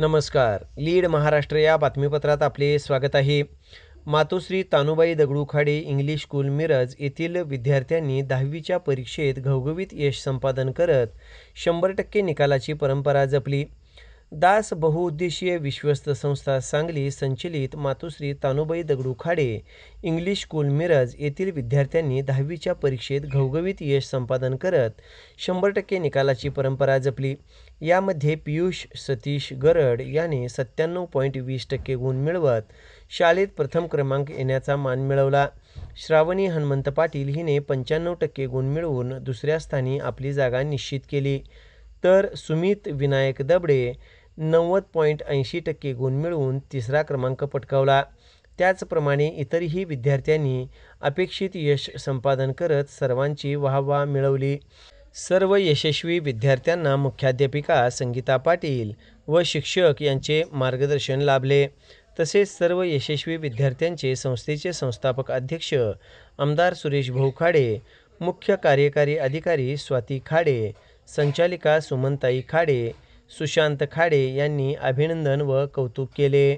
नमस्कार. लीड महाराष्ट्र या बातमीपत्रात आपले स्वागत आहे. मातोश्री तानुबाई दगडू खाडे इंग्लिश स्कूल मिरज येथील विद्यार्थ्यांनी 10वीच्या परीक्षेत घवघवीत यश संपादन करत 100% निकालाची परंपरा जपली. दास बहुउद्देशीय विश्वस्त संस्था सांगली संचलित मातोश्री तानुबाई दगडू खाडे इंग्लिश स्कूल मिरज येथील विद्यार्थ्यांनी 10वीच्या परीक्षेत घवघवीत यश संपादन करत 100% निकालाची परंपरा जपली. यामध्ये पियुष सतीश गरड याने 97.20% गुण मिळवत शाळेत प्रथम क्रमांक येण्याचा मान मिळवला. श्रावणी हनुमंत पाटील हिने 95% गुण मिळवून दुसऱ्या स्थानी आपली जागा निश्चित केली, तर सुमित विनायक दबडे 90.80% गुण मिळवून तिसरा क्रमांक पटकावला. त्याचप्रमाणे इतरही विद्यार्थ्यांनी अपेक्षित यश संपादन करत सर्वांची वाहवा मिळवली. सर्व यशस्वी विद्यार्थ्यांना मुख्याध्यापिका संगीता पाटील व शिक्षक यांचे मार्गदर्शन लाभले. तसेच सर्व यशस्वी विद्यार्थ्यांचे संस्थेचे संस्थापक अध्यक्ष आमदार सुरेश भाऊ खाडे, मुख्य कार्यकारी अधिकारी स्वाती खाडे, संचालिका सुमनताई खाडे, सुशांत खाडे यांनी अभिनंदन व कौतुक केले.